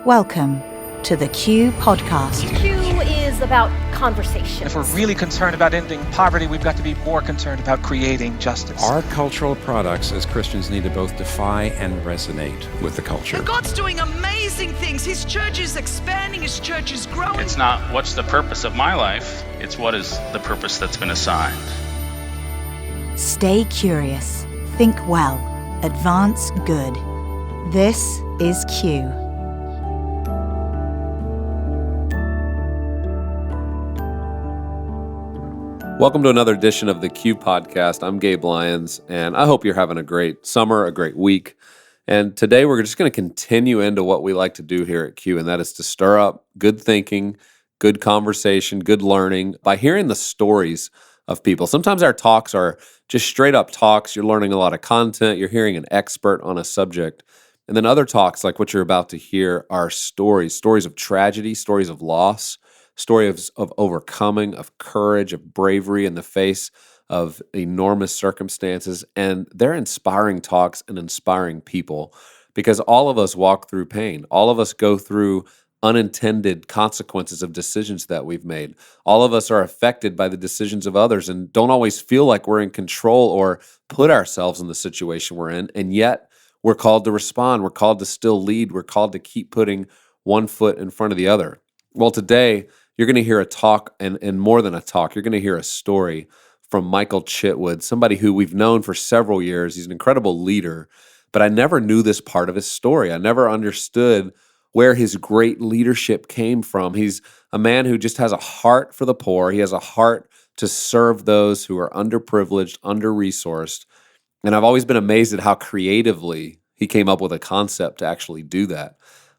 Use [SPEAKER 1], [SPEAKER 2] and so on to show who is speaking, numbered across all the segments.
[SPEAKER 1] Welcome to the Q Podcast.
[SPEAKER 2] Q is about conversation.
[SPEAKER 3] If we're really concerned about ending poverty, we've got to be more concerned about creating justice.
[SPEAKER 4] Our cultural products as Christians need to both defy and resonate with the culture.
[SPEAKER 5] And God's doing amazing things. His church is expanding, his church is growing.
[SPEAKER 6] It's not what's the purpose of my life, it's what is the purpose that's been assigned.
[SPEAKER 1] Stay curious, think well, advance good. This is Q.
[SPEAKER 7] Welcome to another edition of the Q Podcast. I'm Gabe Lyons, and I hope you're having a great summer, a great week. And today we're just going to continue into what we like to do here at Q, and that is to stir up good thinking, good conversation, good learning by hearing the stories of people. Sometimes our talks are just straight up talks. You're learning a lot of content. You're hearing an expert on a subject. And then other talks, like what you're about to hear, are stories of tragedy, stories of loss, stories of overcoming, of courage, of bravery in the face of enormous circumstances. And they're inspiring talks and inspiring people because all of us walk through pain. All of us go through unintended consequences of decisions that we've made. All of us are affected by the decisions of others and don't always feel like we're in control or put ourselves in the situation we're in. And yet we're called to respond. We're called to still lead. We're called to keep putting one foot in front of the other. Well, today, you're going to hear a talk, and more than a talk, you're going to hear a story from Michael Chitwood, somebody who we've known for several years. He's an incredible leader, but I never knew this part of his story. I never understood where his great leadership came from. He's a man who just has a heart for the poor. He has a heart to serve those who are underprivileged, under-resourced, and I've always been amazed at how creatively he came up with a concept to actually do that.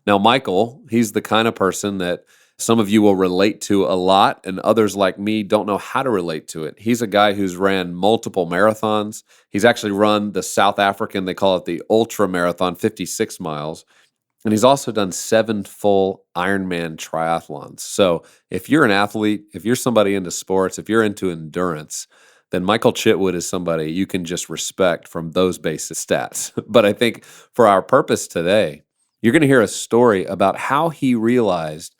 [SPEAKER 7] Now, Michael, he's the kind of person that some of you will relate to a lot, and others like me don't know how to relate to it. He's a guy who's ran multiple marathons. He's actually run the South African, they call it the ultra marathon, 56 miles. And he's also done 7 full Ironman triathlons. So if you're an athlete, if you're somebody into sports, if you're into endurance, then Michael Chitwood is somebody you can just respect from those basic stats. But I think for our purpose today, you're going to hear a story about how he realized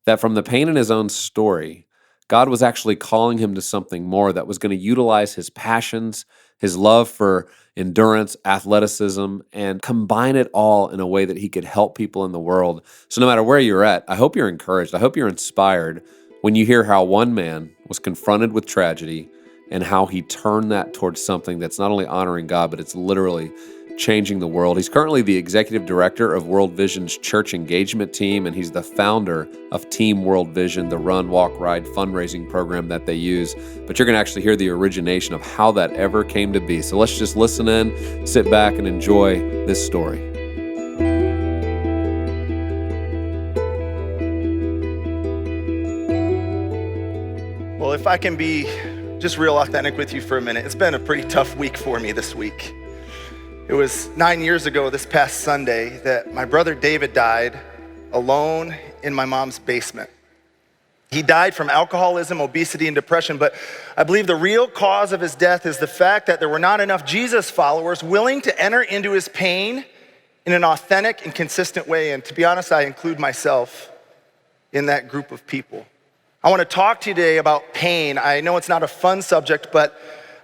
[SPEAKER 7] that from the pain in his own story, God was actually calling him to something more that was going to utilize his passions, his love for endurance, athleticism, and combine it all in a way that he could help people in the world. So no matter where you're at, I hope you're encouraged. I hope you're inspired when you hear how one man was confronted with tragedy and how he turned that towards something that's not only honoring God, but it's literally changing the world. He's currently the executive director of World Vision's church engagement team, and he's the founder of Team World Vision, the Run, Walk, Ride fundraising program that they use. But you're going to actually hear the origination of how that ever came to be. So let's just listen in, sit back, and enjoy this story.
[SPEAKER 8] Well, if I can be just real authentic with you for a minute, it's been a pretty tough week for me this week. It was 9 years ago this past Sunday that my brother David died alone in my mom's basement. He died from alcoholism, obesity, and depression, but I believe the real cause of his death is the fact that there were not enough Jesus followers willing to enter into his pain in an authentic and consistent way. And to be honest, I include myself in that group of people. I want to talk to you today about pain. I know it's not a fun subject, but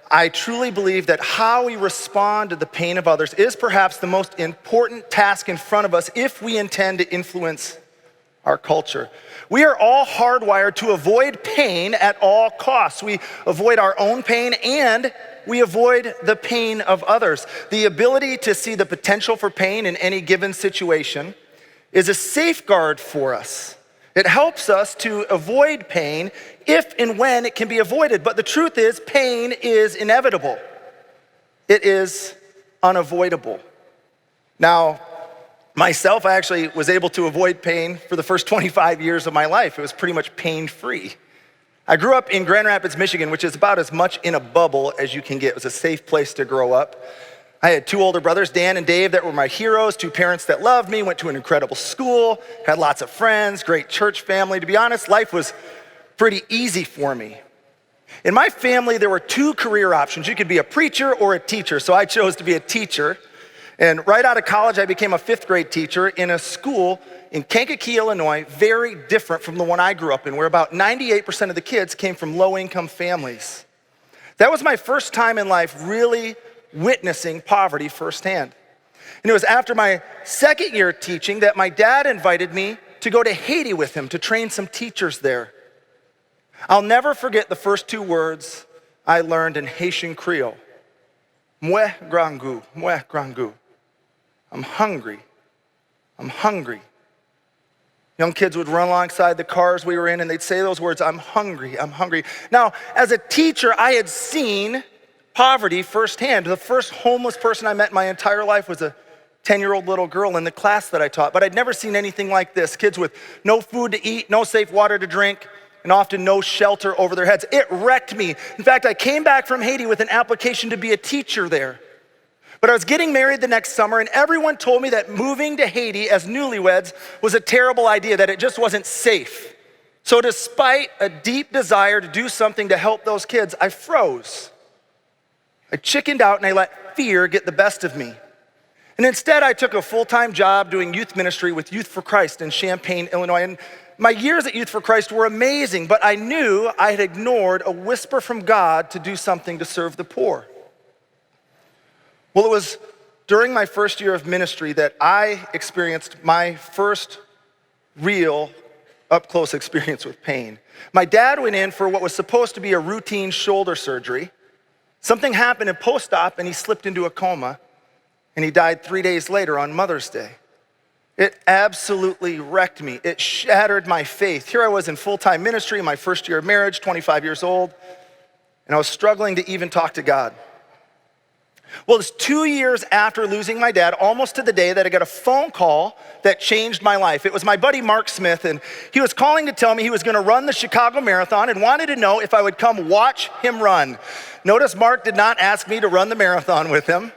[SPEAKER 8] I truly believe that how we respond to the pain of others is perhaps the most important task in front of us if we intend to influence our culture. We are all hardwired to avoid pain at all costs. We avoid our own pain and we avoid the pain of others. The ability to see the potential for pain in any given situation is a safeguard for us. It helps us to avoid pain if and when it can be avoided. But the truth is, pain is inevitable. It is unavoidable. Now, myself, I actually was able to avoid pain for the first 25 years of my life. It was pretty much pain-free. I grew up in Grand Rapids, Michigan, which is about as much in a bubble as you can get. It was a safe place to grow up. I had 2 older brothers, Dan and Dave, that were my heroes, 2 parents that loved me, went to an incredible school, had lots of friends, great church family. To be honest, life was pretty easy for me. In my family, there were 2 career options. You could be a preacher or a teacher, so I chose to be a teacher. And right out of college, I became a 5th grade teacher in a school in Kankakee, Illinois, very different from the one I grew up in, where about 98% of the kids came from low-income families. That was my first time in life really witnessing poverty firsthand. And it was after my 2nd year teaching that my dad invited me to go to Haiti with him to train some teachers there. I'll never forget the first 2 words I learned in Haitian Creole. Mouais grand goût, mouais grand goût. I'm hungry. I'm hungry. Young kids would run alongside the cars we were in and they'd say those words, I'm hungry, I'm hungry. Now, as a teacher, I had seen poverty firsthand. The first homeless person I met in my entire life was a 10-year-old little girl in the class that I taught, but I'd never seen anything like this. Kids with no food to eat, no safe water to drink, and often no shelter over their heads. It wrecked me. In fact, I came back from Haiti with an application to be a teacher there. But I was getting married the next summer, and everyone told me that moving to Haiti as newlyweds was a terrible idea, that it just wasn't safe. So despite a deep desire to do something to help those kids, I froze. I chickened out and I let fear get the best of me. And instead, I took a full-time job doing youth ministry with Youth for Christ in Champaign, Illinois. And my years at Youth for Christ were amazing, but I knew I had ignored a whisper from God to do something to serve the poor. Well, it was during my first year of ministry that I experienced my first real up-close experience with pain. My dad went in for what was supposed to be a routine shoulder surgery. Something happened in post-op and he slipped into a coma and he died 3 days later on Mother's Day. It absolutely wrecked me. It shattered my faith. Here I was in full-time ministry, my first year of marriage, 25 years old, and I was struggling to even talk to God. Well, it's 2 years after losing my dad, almost to the day, that I got a phone call that changed my life. It was my buddy Mark Smith, and he was calling to tell me he was gonna run the Chicago Marathon and wanted to know if I would come watch him run. Notice Mark did not ask me to run the marathon with him.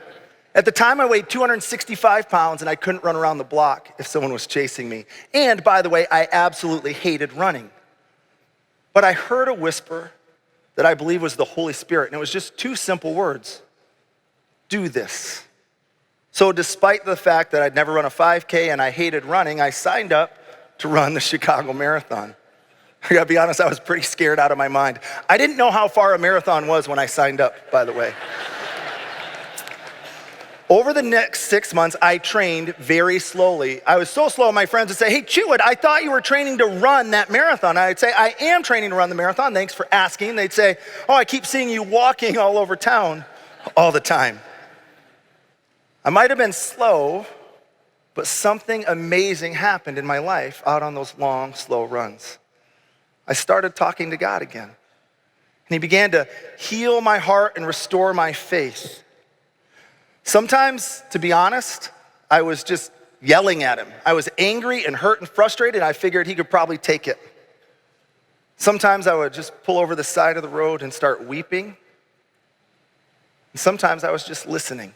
[SPEAKER 8] At the time, I weighed 265 pounds, and I couldn't run around the block if someone was chasing me. And by the way, I absolutely hated running. But I heard a whisper that I believe was the Holy Spirit, and it was just 2 simple words. Do this. So despite the fact that I'd never run a 5K and I hated running, I signed up to run the Chicago Marathon. I gotta be honest, I was pretty scared out of my mind. I didn't know how far a marathon was when I signed up, by the way. Over the next 6 months, I trained very slowly. I was so slow, my friends would say, hey, Chitwood, I thought you were training to run that marathon. I'd say, I am training to run the marathon, thanks for asking. They'd say, oh, I keep seeing you walking all over town all the time. I might have been slow, but something amazing happened in my life out on those long, slow runs. I started talking to God again, and he began to heal my heart and restore my faith. Sometimes, to be honest, I was just yelling at him. I was angry and hurt and frustrated, and I figured he could probably take it. Sometimes I would just pull over the side of the road and start weeping. And sometimes I was just listening.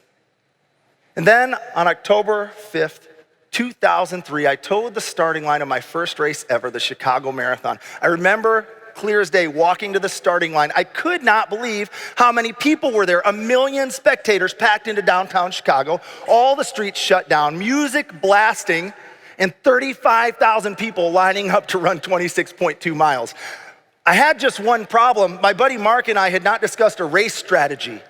[SPEAKER 8] And then on October 5th, 2003, I towed the starting line of my first race ever, the Chicago Marathon. I remember clear as day walking to the starting line. I could not believe how many people were there. 1 million spectators packed into downtown Chicago, all the streets shut down, music blasting, and 35,000 people lining up to run 26.2 miles. I had just one problem. My buddy Mark and I had not discussed a race strategy.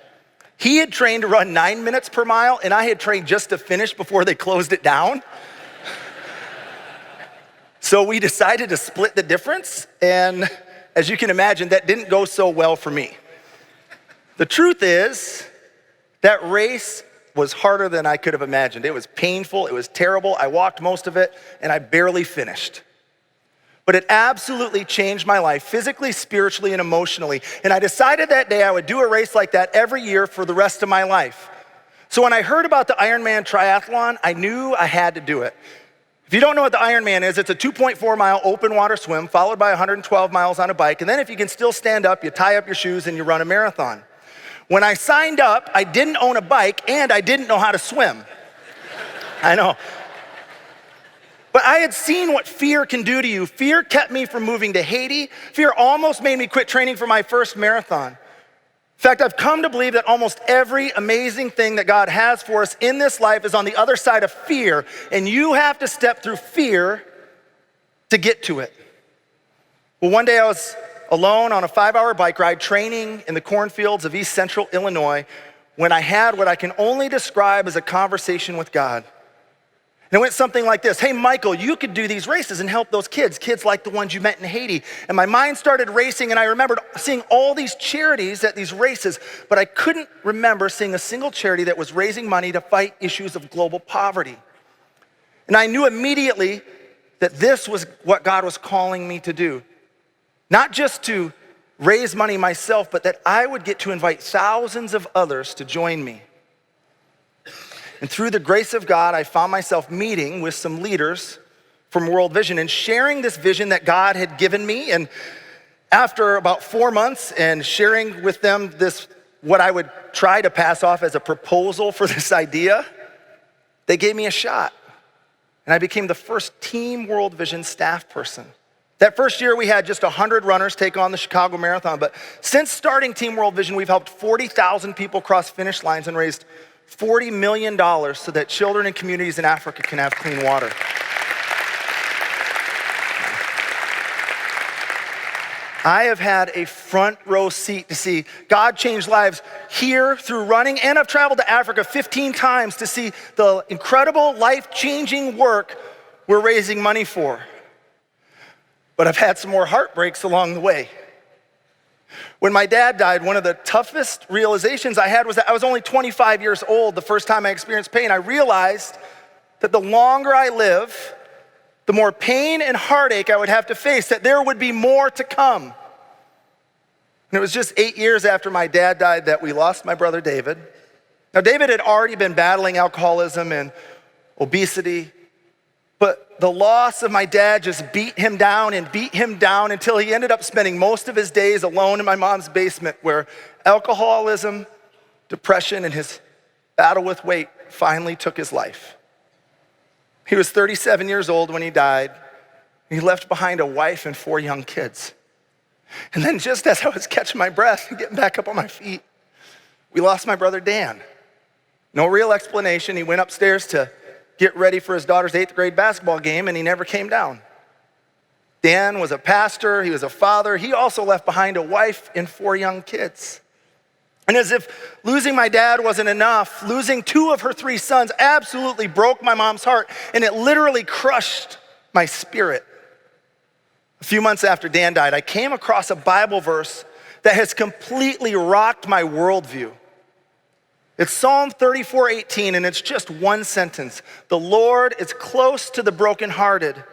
[SPEAKER 8] He had trained to run 9 minutes per mile, and I had trained just to finish before they closed it down. So we decided to split the difference, and as you can imagine, that didn't go so well for me. The truth is, that race was harder than I could have imagined. It was painful, it was terrible. I walked most of it, and I barely finished. But it absolutely changed my life, physically, spiritually, and emotionally. And I decided that day I would do a race like that every year for the rest of my life. So when I heard about the Ironman triathlon, I knew I had to do it. If you don't know what the Ironman is, it's a 2.4 mile open water swim followed by 112 miles on a bike. And then if you can still stand up, you tie up your shoes and you run a marathon. When I signed up, I didn't own a bike and I didn't know how to swim. I know. But I had seen what fear can do to you. Fear kept me from moving to Haiti. Fear almost made me quit training for my first marathon. In fact, I've come to believe that almost every amazing thing that God has for us in this life is on the other side of fear, and you have to step through fear to get to it. Well, one day I was alone on a 5-hour bike ride training in the cornfields of East Central Illinois when I had what I can only describe as a conversation with God. And it went something like this: hey, Michael, you could do these races and help those kids like the ones you met in Haiti. And my mind started racing, and I remembered seeing all these charities at these races, but I couldn't remember seeing a single charity that was raising money to fight issues of global poverty. And I knew immediately that this was what God was calling me to do. Not just to raise money myself, but that I would get to invite thousands of others to join me. And through the grace of God, I found myself meeting with some leaders from World Vision and sharing this vision that God had given me. And after about 4 months and sharing with them this, what I would try to pass off as a proposal for this idea, they gave me a shot. And I became the first Team World Vision staff person. That first year, we had just 100 runners take on the Chicago Marathon. But since starting Team World Vision, we've helped 40,000 people cross finish lines and raised $40 million so that children and communities in Africa can have clean water. I have had a front row seat to see God change lives here through running, and I've traveled to Africa 15 times to see the incredible life-changing work we're raising money for. But I've had some more heartbreaks along the way. When my dad died, one of the toughest realizations I had was that I was only 25 years old the first time I experienced pain. I realized that the longer I live, the more pain and heartache I would have to face, that there would be more to come. And it was just 8 years after my dad died that we lost my brother David. Now, David had already been battling alcoholism and obesity, but the loss of my dad just beat him down until he ended up spending most of his days alone in my mom's basement, where alcoholism, depression, and his battle with weight finally took his life. He was 37 years old when he died. He left behind a wife and 4 young kids. And then just as I was catching my breath and getting back up on my feet, we lost my brother Dan. No real explanation. He went upstairs to get ready for his daughter's 8th grade basketball game, and he never came down. Dan was a pastor, he was a father. He also left behind a wife and 4 young kids. And as if losing my dad wasn't enough, losing 2 of her 3 sons absolutely broke my mom's heart, and it literally crushed my spirit. A few months after Dan died, I came across a Bible verse that has completely rocked my worldview. It's Psalm 34:18, and it's just one sentence. The Lord is close to the brokenhearted,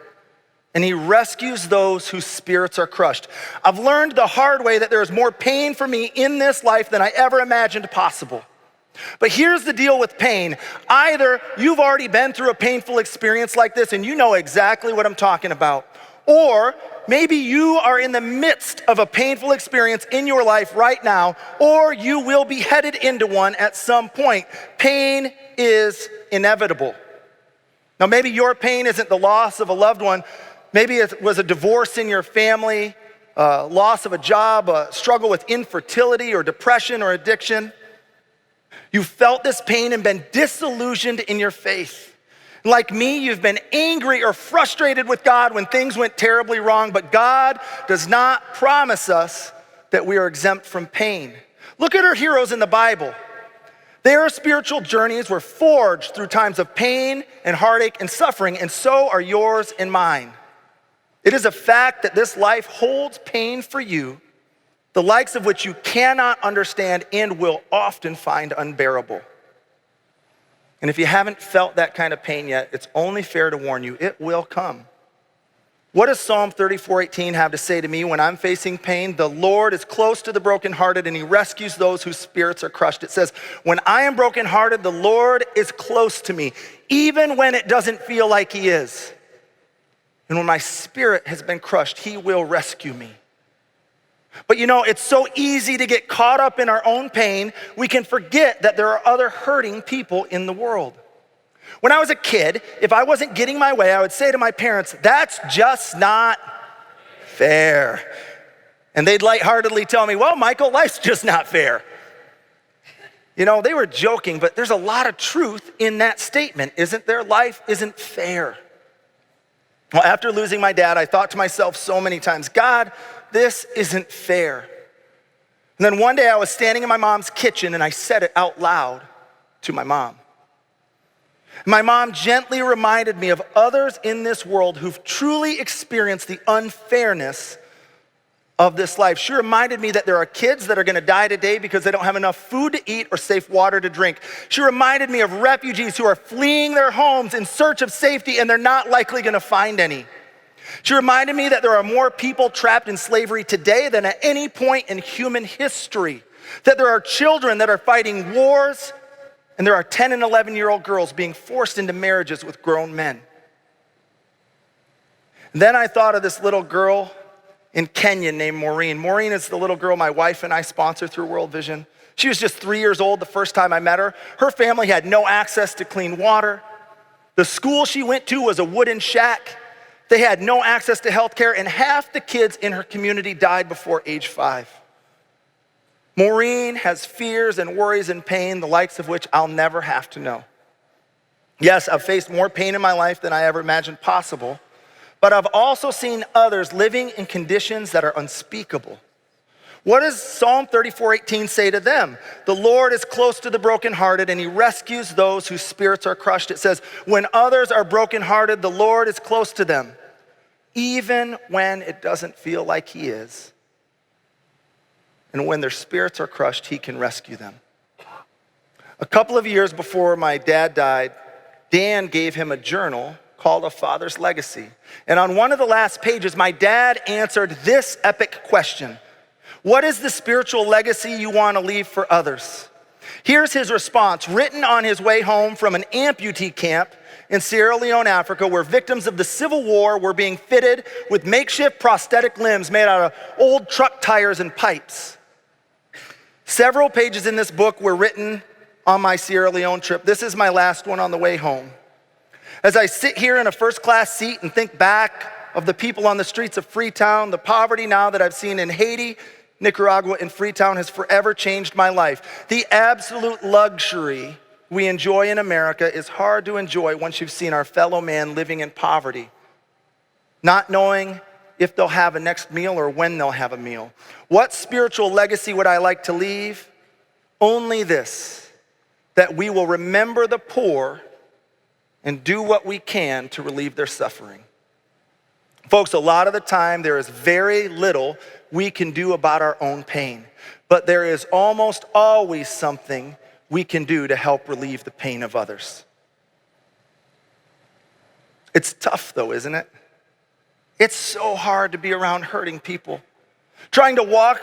[SPEAKER 8] and he rescues those whose spirits are crushed. I've learned the hard way that there is more pain for me in this life than I ever imagined possible. But here's the deal with pain. Either you've already been through a painful experience like this and you know exactly what I'm talking about, or maybe you are in the midst of a painful experience in your life right now, or you will be headed into one at some point. Pain is inevitable. Now, maybe your pain isn't the loss of a loved one. Maybe it was a divorce in your family, loss of a job, a struggle with infertility or depression or addiction. You felt this pain and been disillusioned in your faith. Like me, you've been angry or frustrated with God when things went terribly wrong, but God does not promise us that we are exempt from pain. Look at our heroes in the Bible. Their spiritual journeys were forged through times of pain and heartache and suffering, and so are yours and mine. It is a fact that this life holds pain for you, the likes of which you cannot understand and will often find unbearable. And if you haven't felt that kind of pain yet, it's only fair to warn you, it will come. What does Psalm 34:18 have to say to me when I'm facing pain? The Lord is close to the brokenhearted, and he rescues those whose spirits are crushed. It says, when I am brokenhearted, the Lord is close to me, even when it doesn't feel like he is. And when my spirit has been crushed, he will rescue me. But you know, it's so easy to get caught up in our own pain, we can forget that there are other hurting people in the world. When I was a kid, if I wasn't getting my way, I would say to my parents, that's just not fair. And they'd lightheartedly tell me, well, Michael, life's just not fair. You know, they were joking, but there's a lot of truth in that statement, isn't there? Life isn't fair. Well, after losing my dad, I thought to myself so many times, God, this isn't fair. And then one day I was standing in my mom's kitchen and I said it out loud to my mom. My mom gently reminded me of others in this world who've truly experienced the unfairness of this life. She reminded me that there are kids that are gonna die today because they don't have enough food to eat or safe water to drink. She reminded me of refugees who are fleeing their homes in search of safety and they're not likely gonna find any. She reminded me that there are more people trapped in slavery today than at any point in human history. That there are children that are fighting wars, and there are 10 and 11-year-old girls being forced into marriages with grown men. And then I thought of this little girl in Kenya named Maureen. Maureen is the little girl my wife and I sponsor through World Vision. She was just 3 years old the first time I met her. Her family had no access to clean water. The school she went to was a wooden shack. They had no access to health care, and half the kids in her community died before age 5. Maureen has fears and worries and pain, the likes of which I'll never have to know. Yes, I've faced more pain in my life than I ever imagined possible, but I've also seen others living in conditions that are unspeakable. What does Psalm 34:18 say to them? The Lord is close to the brokenhearted and he rescues those whose spirits are crushed. It says, when others are brokenhearted, the Lord is close to them, even when it doesn't feel like he is. And when their spirits are crushed, he can rescue them. A couple of years before my dad died, Dan gave him a journal called A Father's Legacy. And on one of the last pages, my dad answered this epic question. What is the spiritual legacy you want to leave for others? Here's his response, written on his way home from an amputee camp in Sierra Leone, Africa, where victims of the Civil War were being fitted with makeshift prosthetic limbs made out of old truck tires and pipes. Several pages in this book were written on my Sierra Leone trip. This is my last one on the way home. As I sit here in a first-class seat and think back of the people on the streets of Freetown, the poverty now that I've seen in Haiti, Nicaragua, and Freetown has forever changed my life. The absolute luxury we enjoy in America is hard to enjoy once you've seen our fellow man living in poverty, not knowing if they'll have a next meal or when they'll have a meal. What spiritual legacy would I like to leave? Only this, that we will remember the poor and do what we can to relieve their suffering. Folks, a lot of the time there is very little we can do about our own pain, but there is almost always something we can do to help relieve the pain of others. It's tough though, isn't it? It's so hard to be around hurting people. Trying to walk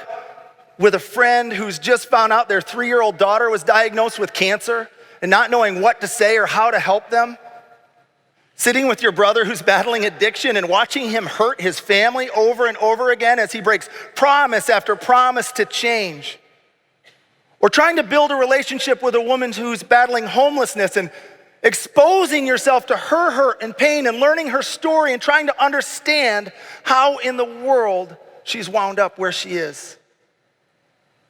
[SPEAKER 8] with a friend who's just found out their 3-year-old daughter was diagnosed with cancer and not knowing what to say or how to help them. Sitting with your brother who's battling addiction and watching him hurt his family over and over again as he breaks promise after promise to change. Or trying to build a relationship with a woman who's battling homelessness and exposing yourself to her hurt and pain and learning her story and trying to understand how in the world she's wound up where she is.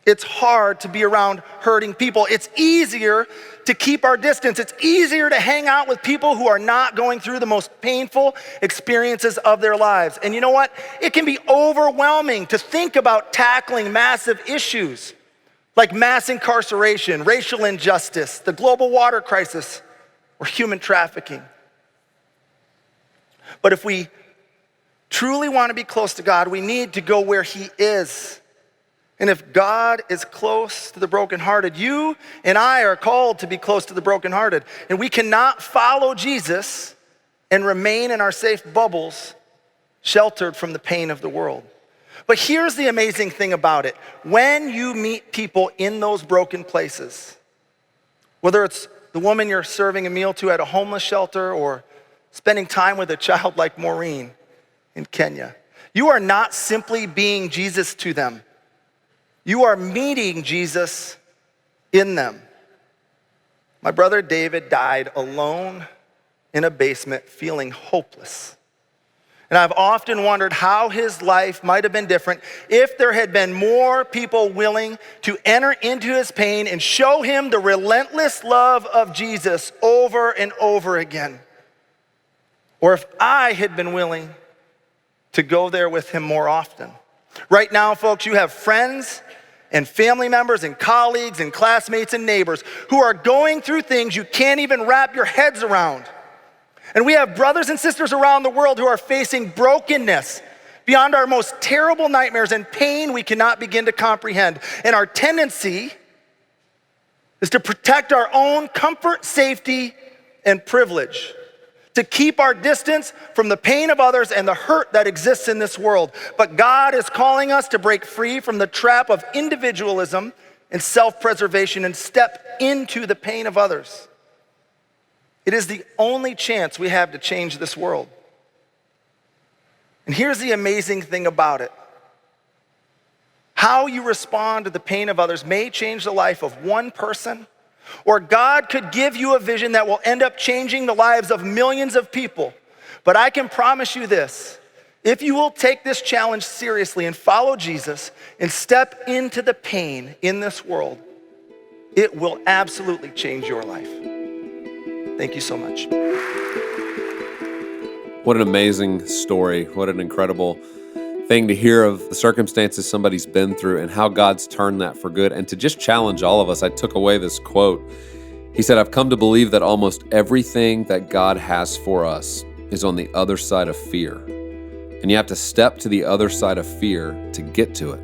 [SPEAKER 8] It's hard to be around hurting people. It's easier to keep our distance. It's easier to hang out with people who are not going through the most painful experiences of their lives. And you know what? It can be overwhelming to think about tackling massive issues like mass incarceration, racial injustice, the global water crisis, or human trafficking. But if we truly want to be close to God, we need to go where he is. And if God is close to the brokenhearted, you and I are called to be close to the brokenhearted. And we cannot follow Jesus and remain in our safe bubbles, sheltered from the pain of the world. But here's the amazing thing about it. When you meet people in those broken places, whether it's the woman you're serving a meal to at a homeless shelter or spending time with a child like Maureen in Kenya, you are not simply being Jesus to them. You are meeting Jesus in them. My brother David died alone in a basement feeling hopeless. And I've often wondered how his life might have been different if there had been more people willing to enter into his pain and show him the relentless love of Jesus over and over again. Or if I had been willing to go there with him more often. Right now, folks, you have friends and family members and colleagues and classmates and neighbors who are going through things you can't even wrap your heads around. And we have brothers and sisters around the world who are facing brokenness beyond our most terrible nightmares and pain we cannot begin to comprehend. And our tendency is to protect our own comfort, safety, and privilege, to keep our distance from the pain of others and the hurt that exists in this world. But God is calling us to break free from the trap of individualism and self-preservation and step into the pain of others. It is the only chance we have to change this world. And here's the amazing thing about it. How you respond to the pain of others may change the life of one person, or God could give you a vision that will end up changing the lives of millions of people. But I can promise you this, if you will take this challenge seriously and follow Jesus and step into the pain in this world, it will absolutely change your life. Thank you so much.
[SPEAKER 7] What an amazing story. What an incredible thing to hear of the circumstances somebody's been through and how God's turned that for good. And to just challenge all of us, I took away this quote. He said, "I've come to believe that almost everything that God has for us is on the other side of fear. And you have to step to the other side of fear to get to it."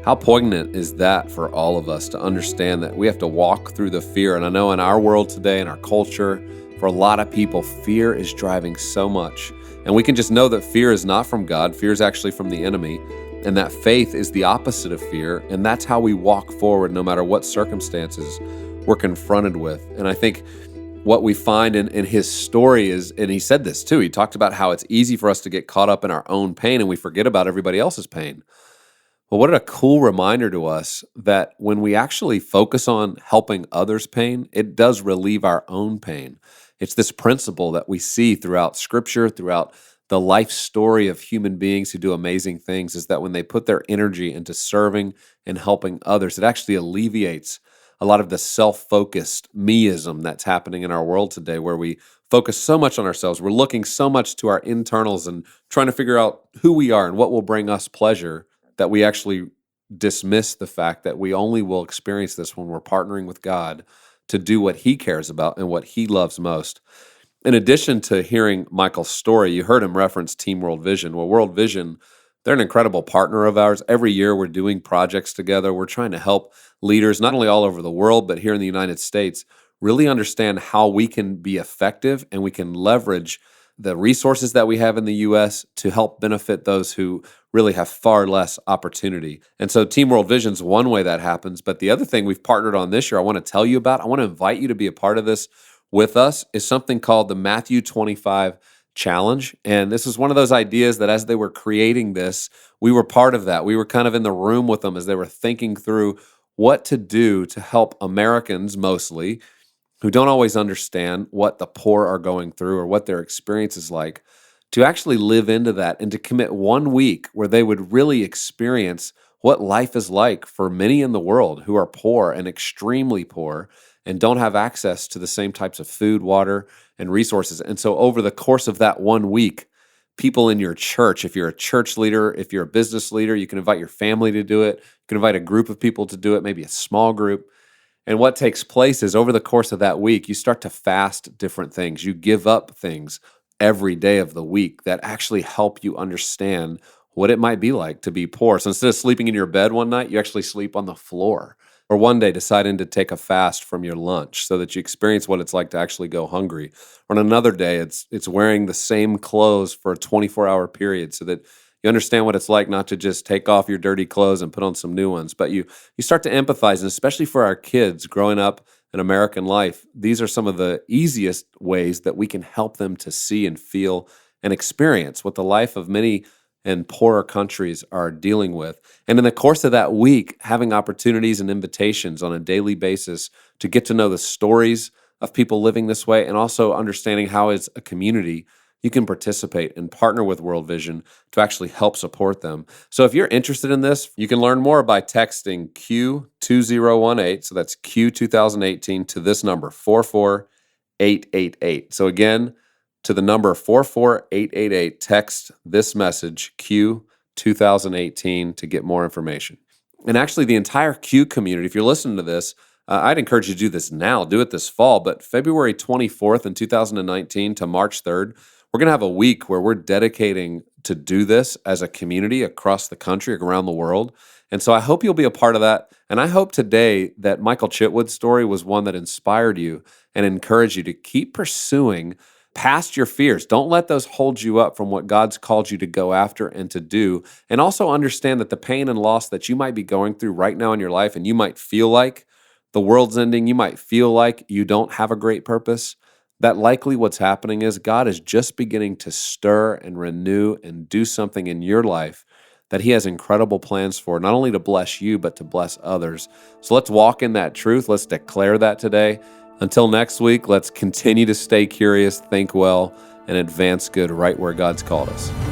[SPEAKER 7] How poignant is that for all of us to understand that we have to walk through the fear? And I know in our world today, in our culture, for a lot of people, fear is driving so much. And we can just know that fear is not from God. Fear is actually from the enemy. And that faith is the opposite of fear. And that's how we walk forward no matter what circumstances we're confronted with. And I think what we find in his story is, and he said this too, he talked about how it's easy for us to get caught up in our own pain and we forget about everybody else's pain. Well, what a cool reminder to us that when we actually focus on helping others' pain, it does relieve our own pain. It's this principle that we see throughout Scripture, throughout the life story of human beings who do amazing things, is that when they put their energy into serving and helping others, it actually alleviates a lot of the self-focused meism that's happening in our world today, where we focus so much on ourselves. We're looking so much to our internals and trying to figure out who we are and what will bring us pleasure, that we actually dismiss the fact that we only will experience this when we're partnering with God to do what he cares about and what he loves most. In addition to hearing Michael's story, you heard him reference Team World Vision. Well, World Vision, they're an incredible partner of ours. Every year we're doing projects together. We're trying to help leaders, not only all over the world, but here in the United States, really understand how we can be effective and we can leverage the resources that we have in the U.S. to help benefit those who really have far less opportunity. And so Team World Vision is one way that happens. But the other thing we've partnered on this year, I want to tell you about, I want to invite you to be a part of this with us, is something called the Matthew 25 Challenge. And this is one of those ideas that as they were creating this, we were part of that. We were kind of in the room with them as they were thinking through what to do to help Americans mostly, who don't always understand what the poor are going through or what their experience is like, to actually live into that and to commit 1 week where they would really experience what life is like for many in the world who are poor and extremely poor and don't have access to the same types of food, water, and resources. And so over the course of that 1 week, people in your church, if you're a church leader, if you're a business leader, you can invite your family to do it. You can invite a group of people to do it, maybe a small group. And what takes place is over the course of that week, you start to fast different things. You give up things every day of the week that actually help you understand what it might be like to be poor. So instead of sleeping in your bed one night, you actually sleep on the floor. Or one day deciding to take a fast from your lunch so that you experience what it's like to actually go hungry. Or on another day, it's wearing the same clothes for a 24-hour period so that you understand what it's like not to just take off your dirty clothes and put on some new ones, but you start to empathize. And especially for our kids growing up in American life, these are some of the easiest ways that we can help them to see and feel and experience what the life of many and poorer countries are dealing with. And in the course of that week, having opportunities and invitations on a daily basis to get to know the stories of people living this way, and also understanding how as a community you can participate and partner with World Vision to actually help support them. So if you're interested in this, you can learn more by texting Q2018, so that's Q2018, to this number, 44888. So again, to the number 44888, text this message, Q2018, to get more information. And actually, the entire Q community, if you're listening to this, I'd encourage you to do this now, do it this fall, but February 24th in 2019 to March 3rd, we're going to have a week where we're dedicating to do this as a community across the country, around the world. And so I hope you'll be a part of that. And I hope today that Michael Chitwood's story was one that inspired you and encouraged you to keep pursuing past your fears. Don't let those hold you up from what God's called you to go after and to do. And also understand that the pain and loss that you might be going through right now in your life, and you might feel like the world's ending, you might feel like you don't have a great purpose, that likely what's happening is God is just beginning to stir and renew and do something in your life that He has incredible plans for, not only to bless you, but to bless others. So let's walk in that truth. Let's declare that today. Until next week, let's continue to stay curious, think well, and advance good right where God's called us.